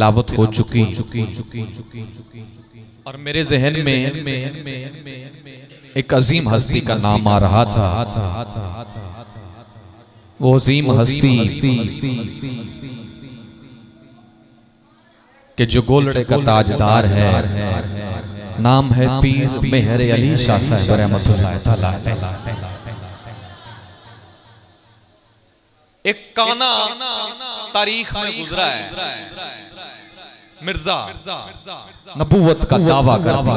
तिलावत हो चुकी और मेरे जहन में एक अजीम हस्ती का नाम आ रहा था। वो अजीम हस्ती कि जो गोलड़े का ताजदार है, नाम है पीर मेहर अली शाह साहब रहमतुल्लाह तआला अलैह। एक काना तारीख में गुजरा है, मिर्जा नबूवत का दावा करता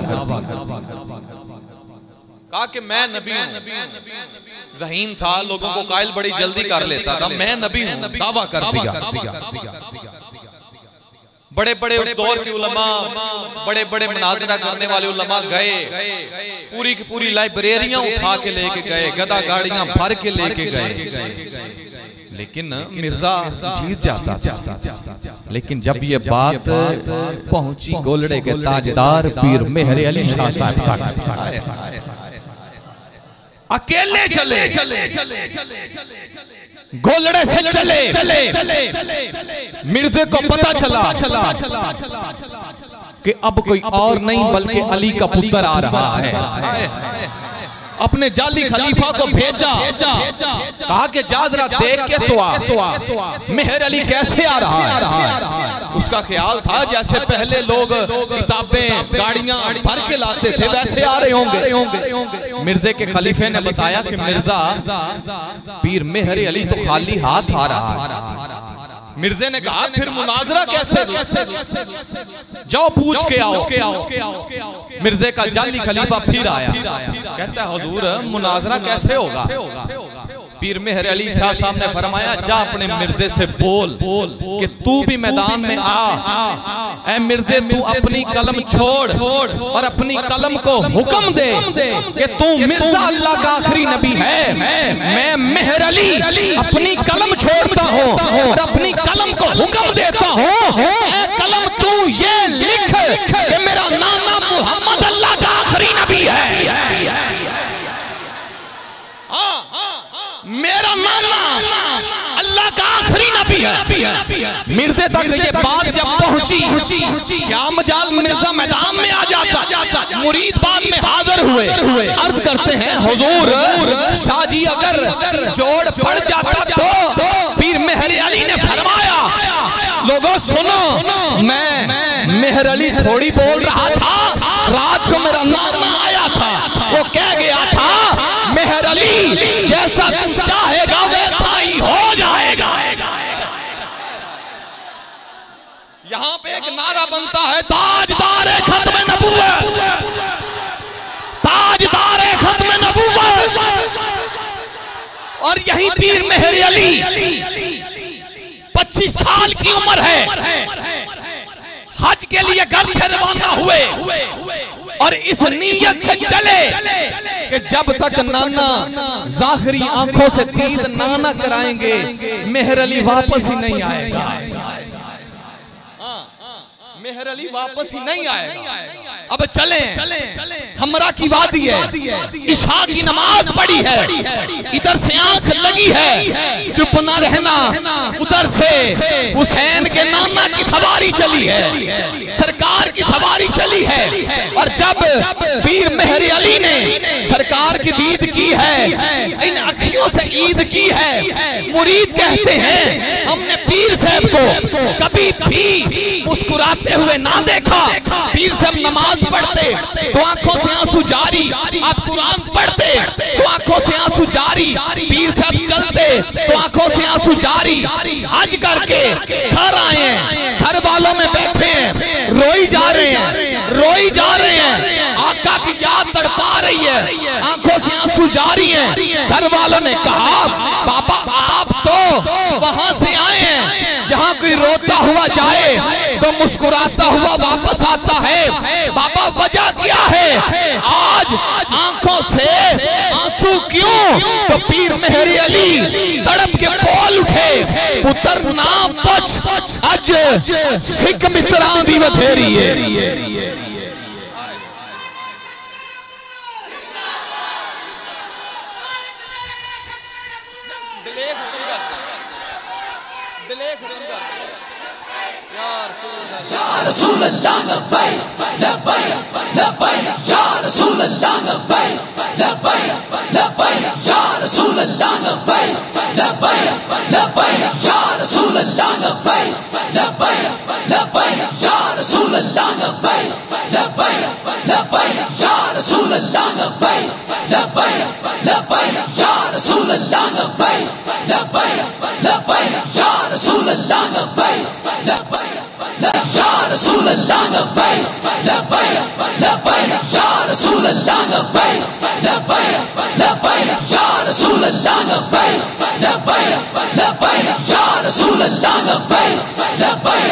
कहा कि मैं नबी हूं। ज़हीन था, लोगों को कायल बड़ी जल्दी कर लेता था। मैं नबी हूं, दावा कर दिया। बड़े बड़े उस दौर के उलमा, बड़े बड़े मुनाज़रा करने वाले उलमा गए, पूरी की पूरी लाइब्रेरियां उठा के लेके गए, गदा गाड़ियां भर के लेके गए, लेकिन मिर्जा जीत जाता था। लेकिन जब ये बात पहुंची गोलड़े के ताजदार पीर मेहर अली शाह साहब तक, अकेले चले गोलड़े से चले मिर्जे को पता चला कि अब कोई और नहीं बल्कि अली का पुत्र आ रहा है। अपने जाली खलीफा को भेजा, कहा कि जा जरा देख के तो आ मेहर अली कैसे आ रहा है। उसका ख्याल था जैसे पहले लोग किताबें गाड़ियां भर के लाते थे वैसे आ रहे होंगे। मिर्जे के खलीफे ने बताया कि मिर्जा पीर मेहर अली तो खाली हाथ आ रहा है। मिर्जे ने कहा फिर मुनाजरा कैसे? जाओ पूछ के आओ। मिर्जे का जाली खलीफा फिर आया, कहता है हुजूर मुनाजरा कैसे होगा? पीर मेहर अली शाह साहब ने फरमाया जा अपने मिर्जे से बोल कि तू भी मैदान में आ। ऐ मिर्जे तू अपनी कलम छोड़ और अपनी कलम को हुक्म दे कि तू मिर्जा अल्लाह का आखिरी नबी है। मैं मेहर अली अपनी कलम छोड़ता हूँ और अपनी कलम को हुक्म देता हूँ, कलम तू ये लिख कि मेरा नाना मोहम्मद अल्लाह का आखिरी नबी है। मेरा नाना अल्लाह का आखिरी नबी है। मिर्जे तक ये बात जब पहुंची, क्या मजाल मिर्जा मैदान में आ जाता। मुरीद बाद में हाजिर हुए, अर्ज करते हैं हुजूर शाह जी अगर जोड़ पड़ जाता तो पीर मेहर अली ने फरमाया लोगों सुनो, मैं मेहर अली थोड़ी बोल रहा था। रात को मेरा नाना आया था, वो कह गया था मेहर अली जैसा तू चाहेगा वैसा ही हो जाएगा। यहाँ पे एक नारा बनता है ताजदार खत्म नबूवत, ताजदार खत्म नबूवत। और यही पीर मेहर अली 25 साल की उम्र है, हज के लिए घर से रवाना हुए और इस नीयत से चले कि जब तक नाना ज़ाहिरी आंखों से दीद ना कराएंगे मेहर अली वापस ही नहीं आएगा। मेहर अली वापस ही नहीं आएगा। अब चले हमरा की वादी है, इशा की नमाज पढ़ी है, इधर से आंख लगी है, चुप ना रहना। उधर से हुसैन के नाना की सवारी चली है, सरकार की सवारी चली है। और जब पीर मेहर अली ने सरकार की दीद की है, इन अखियों से ईद की है, मुरीद कहते हैं हमने पीर साहब को कभी भी मुस्कुराते हुए ना देखा। पीर साहब नमाज पढ़ते तो आंखों से आंसू जारी, आप कुरान पढ़ते तो आंखों से आंसू जारी, पीर साहब चलते तो आंखों से आंसू जारी। हज करके घर आए हैं, घर वालों में बैठे हैं, रोई जा रहे हैं, आका की याद तड़पा रही है, आंखों से आंसू जारी हैं। घर वालों ने कहा बाबा आप तो वहां से आए हैं जहां कोई रोता हुआ जाए तो मुस्कुराता हुआ वापस आता है। बाबा वजह क्या है आज आंखों से आंसू क्यों? तो पीर मेहर अली तड़प के बोल उठे पुत्र ना पछ अज सिख मित्रां दी बथेरी है। दिलेख या रसूल अल्लाह लब्बैक लब्बैक लब्बैक या रसूल अल्लाह लब्बैक लब्बैक लब्बैक या रसूल अल्लाह लब्बैक लब्बैक लब्बैक या रसूल अल्लाह लब्बैक लब्बैक लब्बैक या रसूल अल्लाह लब्बैक लब्बैक लब्बैक या रसूल अल्लाह लब्बैक लब्बैक लब्बैक या रसूल अल्लाह लब्बैक लब्बैक लब्बैक या रसूल अल्लाह लब्बैक लब्बैक या रसूल अल्लाह लब्बैक लब्बैक लब्बैक या रसूल अल्लाह लब्बैक लब्बैक लब्बैक या रसूल अल्लाह लब्बैक लब्बैक लब्बैक या रसूल अल्लाह लब्बैक लब्बैक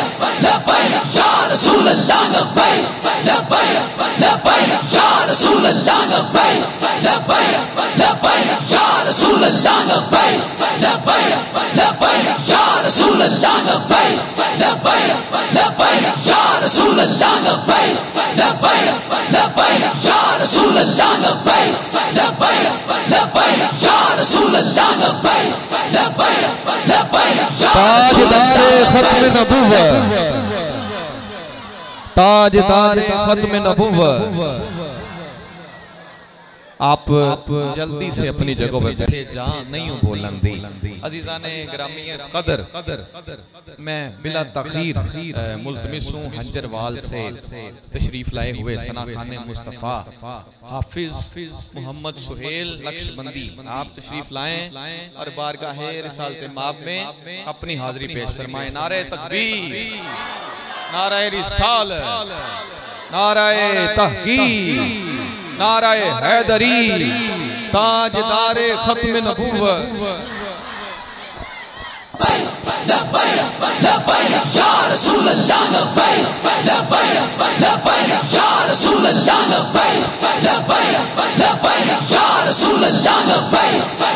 लब्बैक या रसूल अल्लाह लब्बैक लब्बैक लब्बैक या रसूल अल्लाह लब्बैक लब्बैक लब्बैक या रसूल अल्लाह लब्बैक लब्बैक लब्बैक या रसूल अल्लाह लब्बैक लब्बैक लब्बैक या रसूल अल्लाह लब्बैक लब्बैक लब्बैक या रसूल अल्लाह लब्बैक लब्बैक लब्बैक या रसूल अल्लाह लब्बैक लब्बैक लब्बैक ताजदार खत्म नबुव्वत ताजदार खत्म नबुव्वत आप जल्दी से अपनी जगह पर बैठे जा नहीं हूँ बोलन दी अजीजाने ग्रामी कदर मैं बिला तखीर मुल्तमिस हूँ हंजरवाल से तशरीफ लाए हुए सना खाने मुस्तफ़ा हाफिज मोहम्मद सुहेल नक्शबंदी आप तशरीफ लाएं और बारगाहे रिसालत माब में अपनी हाजिरी पेश फरमाएं। नारे तकबीर नारे रिसालत नारे तहकीर नाराए हैदरी ताजदारे खत्म नबुव्वत लब्बैक लब्बैक या रसूल अल्लाह लब्बैक लब्बैक लब्बैक या रसूल अल्लाह लब्बैक लब्बैक लब्बैक या रसूल अल्लाह लब्बैक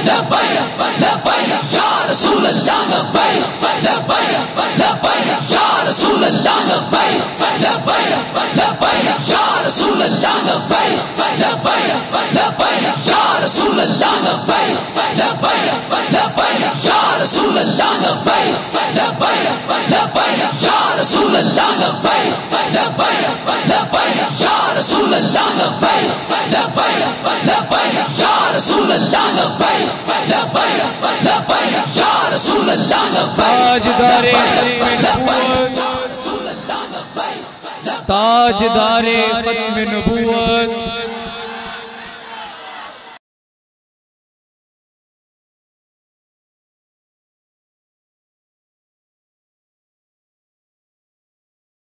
लब्बैक लब्बैक या रसूल अल्लाह लब्बैक लब्बैक लब्बैक या रसूल अल्लाह लब्बैक लब्बैक लब्बैक या रसूल अल्लाह लब्बैक लब्बैक लब्बैक या रसूल अल्लाह लब्बैक लब्बैक लब्बैक या रसूल अल्लाह लब्बैक लब्बैक लब्बैक या रसूल अल्लाह लब्बैक लब्बैक लब्बैक या रसूल अल्लाह लब्बैक लब्बैक लब्बैक या रसूल अल्लाह लब्बैक लब्बैक लब्बैक या रसूल अल्लाह लब्बैक ताजदारे खत्म नबुव्वत